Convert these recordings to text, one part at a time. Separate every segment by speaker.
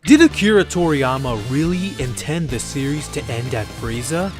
Speaker 1: Did Akira Toriyama really intend the series to end at Frieza?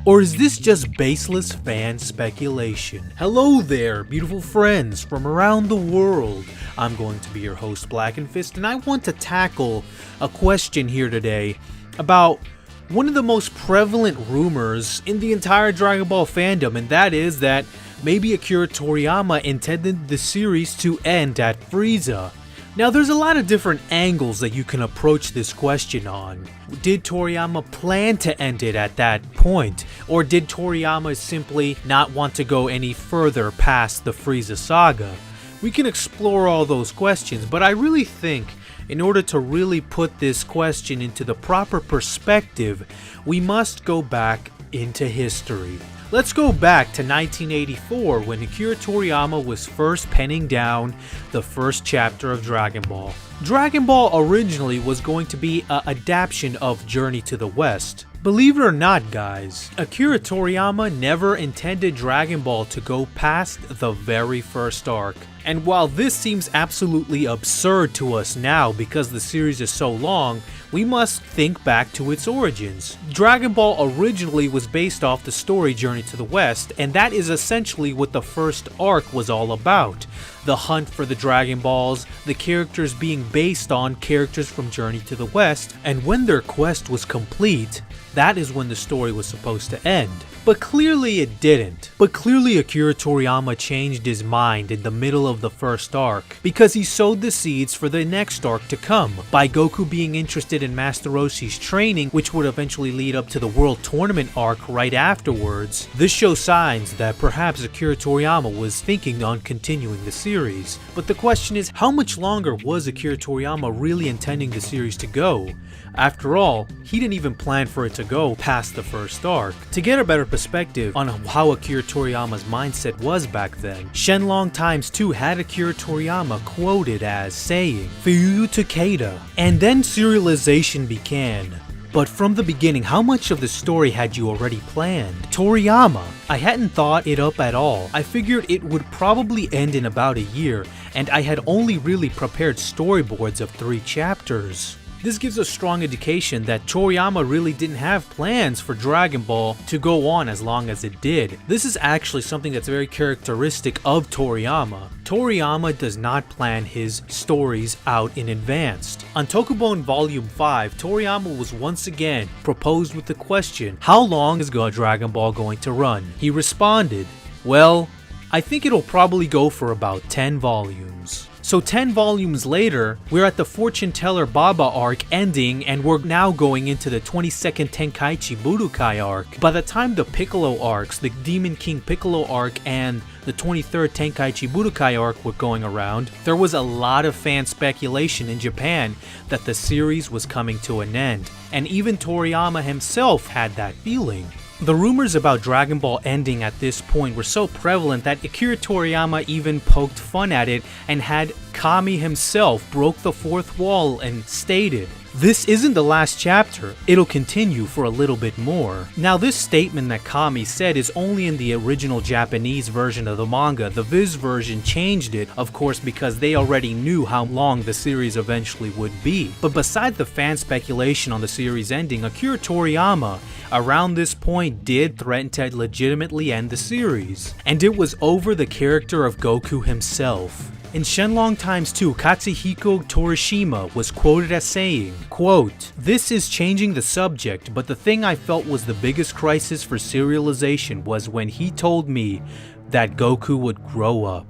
Speaker 1: Or is this just baseless fan speculation? Hello there, beautiful friends from around the world. I'm going to be your host, Blackenfist, and I want to tackle a question here today about one of the most prevalent rumors in the entire Dragon Ball fandom, and that is that maybe Akira Toriyama intended the series to end at Frieza. Now, there's a lot of different angles that you can approach this question on. Did Toriyama plan to end it at that point? Or did Toriyama simply not want to go any further past the Frieza saga? We can explore all those questions, but I really think in order to really put this question into the proper perspective, we must go back into history. Let's go back to 1984 when Akira Toriyama was first penning down the first chapter of Dragon Ball. Dragon Ball originally was going to be an adaptation of Journey to the West. Believe it or not, guys, Akira Toriyama never intended Dragon Ball to go past the very first arc. And while this seems absolutely absurd to us now because the series is so long, we must think back to its origins. Dragon Ball originally was based off the story Journey to the West, and that is essentially what the first arc was all about. The hunt for the Dragon Balls, the characters being based on characters from Journey to the West, and when their quest was complete, that is when the story was supposed to end. But clearly it didn't. But clearly Akira Toriyama changed his mind in the middle of the first arc, because he sowed the seeds for the next arc to come, by Goku being interested in Master Roshi's training, which would eventually lead up to the World Tournament arc right afterwards. This shows signs that perhaps Akira Toriyama was thinking on continuing the series. But the question is, how much longer was Akira Toriyama really intending the series to go? After all, he didn't even plan for it to go past the first arc. To get a better perspective on how Akira Toriyama's mindset was back then, Shenlong Times 2 had Akira Toriyama quoted as saying, "Fuyuu Takeda," and then serialization began. But from the beginning, how much of the story had you already planned? Toriyama, I hadn't thought it up at all. I figured it would probably end in about a year, and I had only really prepared storyboards of 3 chapters. This gives a strong indication that Toriyama really didn't have plans for Dragon Ball to go on as long as it did. This is actually something that's very characteristic of Toriyama. Toriyama does not plan his stories out in advance. On Tokubon Volume 5, Toriyama was once again proposed with the question, how long is Dragon Ball going to run? He responded, well, I think it'll probably go for about 10 volumes. So 10 volumes later, we're at the Fortune Teller Baba arc ending, and we're now going into the 22nd Tenkaichi Budokai Arc. By the time the Piccolo arcs, the Demon King Piccolo arc and the 23rd Tenkaichi Budokai arc were going around, there was a lot of fan speculation in Japan that the series was coming to an end, and even Toriyama himself had that feeling. The rumors about Dragon Ball ending at this point were so prevalent that Akira Toriyama even poked fun at it and had Kami himself broke the fourth wall and stated, "This isn't the last chapter, it'll continue for a little bit more." Now, this statement that Kami said is only in the original Japanese version of the manga. The Viz version changed it, of course, because they already knew how long the series eventually would be. But besides the fan speculation on the series ending, Akira Toriyama, around this point, did threaten to legitimately end the series. And it was over the character of Goku himself. In Shenlong Times 2, Katsuhiko Torishima was quoted as saying, quote, "This is changing the subject, but the thing I felt was the biggest crisis for serialization was when he told me that Goku would grow up.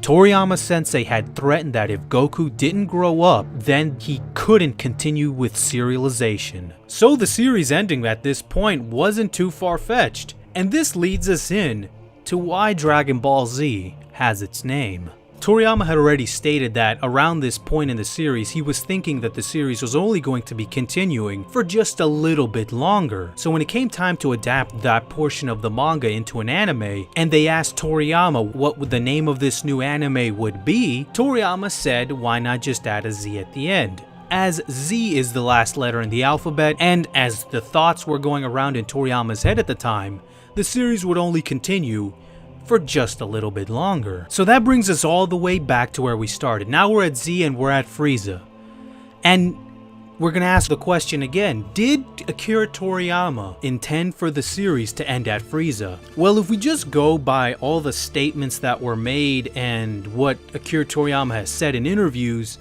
Speaker 1: Toriyama Sensei had threatened that if Goku didn't grow up, then he couldn't continue with serialization." So the series ending at this point wasn't too far-fetched. And this leads us in to why Dragon Ball Z has its name. Toriyama had already stated that around this point in the series, he was thinking that the series was only going to be continuing for just a little bit longer. So when it came time to adapt that portion of the manga into an anime, and they asked Toriyama what the name of this new anime would be, Toriyama said, why not just add a Z at the end? As Z is the last letter in the alphabet, and as the thoughts were going around in Toriyama's head at the time, the series would only continue for just a little bit longer. So that brings us all the way back to where we started. Now we're at Z and we're at Frieza. And we're gonna ask the question again, did Akira Toriyama intend for the series to end at Frieza? Well, if we just go by all the statements that were made and what Akira Toriyama has said in interviews,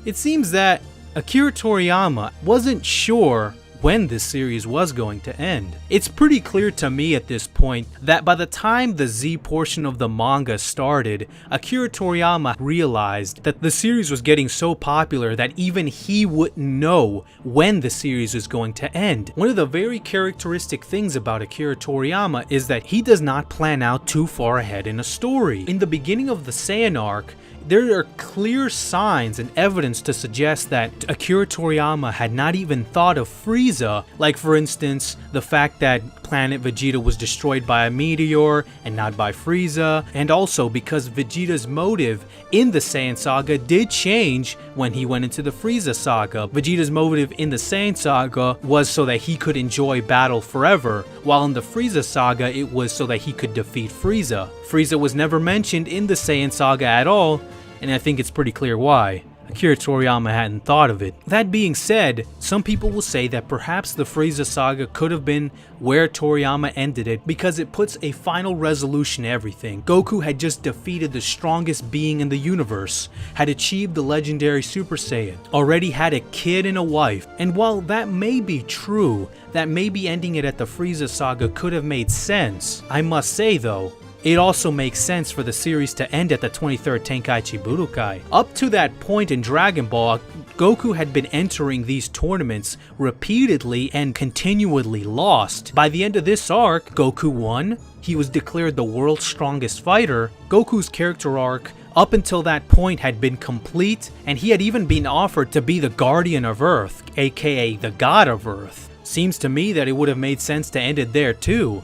Speaker 1: it seems that Akira Toriyama wasn't sure when this series was going to end. It's pretty clear to me at this point that by the time the Z portion of the manga started, Akira Toriyama realized that the series was getting so popular that even he wouldn't know when the series was going to end. One of the very characteristic things about Akira Toriyama is that he does not plan out too far ahead in a story. In the beginning of the Saiyan arc, there are clear signs and evidence to suggest that Akira Toriyama had not even thought of Frieza, like for instance, the fact that planet Vegeta was destroyed by a meteor and not by Frieza, and also because Vegeta's motive in the Saiyan saga did change when he went into the Frieza saga. Vegeta's motive in the Saiyan saga was so that he could enjoy battle forever, while in the Frieza saga it was so that he could defeat Frieza. Frieza was never mentioned in the Saiyan saga at all, and I think it's pretty clear why. Akira Toriyama hadn't thought of it. That being said, some people will say that perhaps the Frieza saga could have been where Toriyama ended it because it puts a final resolution to everything. Goku had just defeated the strongest being in the universe, had achieved the legendary Super Saiyan, already had a kid and a wife, and while that may be true, that maybe ending it at the Frieza saga could have made sense, I must say though, it also makes sense for the series to end at the 23rd Tenkaichi Budokai. Up to that point in Dragon Ball, Goku had been entering these tournaments repeatedly and continually lost. By the end of this arc, Goku won, he was declared the world's strongest fighter. Goku's character arc up until that point had been complete, and he had even been offered to be the Guardian of Earth, aka the God of Earth. Seems to me that it would have made sense to end it there too.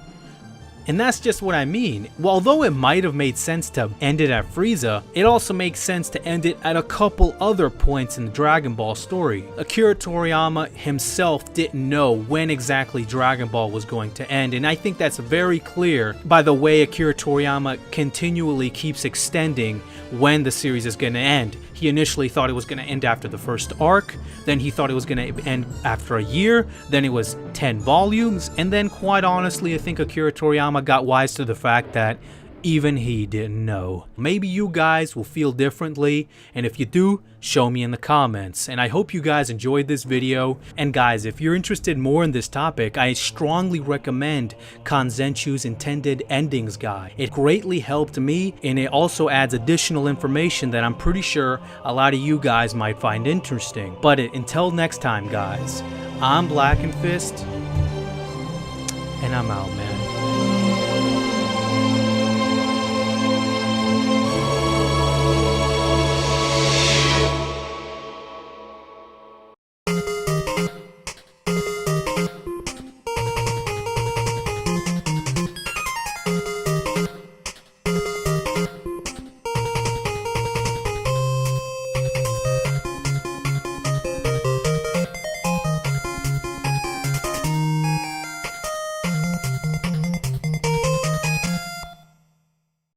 Speaker 1: And that's just what I mean. Although it might have made sense to end it at Frieza, it also makes sense to end it at a couple other points in the Dragon Ball story. Akira Toriyama himself didn't know when exactly Dragon Ball was going to end, and I think that's very clear by the way Akira Toriyama continually keeps extending when the series is going to end. He initially thought it was going to end after the first arc, then he thought it was going to end after a year, then it was 10 volumes, and then quite honestly I think Akira Toriyama got wise to the fact that even he didn't know. Maybe you guys will feel differently, and if you do, show me in the comments. And I hope you guys enjoyed this video. And guys, if you're interested more in this topic, I strongly recommend Kanzenshuu's Intended Endings Guide. It greatly helped me, and it also adds additional information that I'm pretty sure a lot of you guys might find interesting. But until next time guys, I'm Blackenfist, and I'm out, man.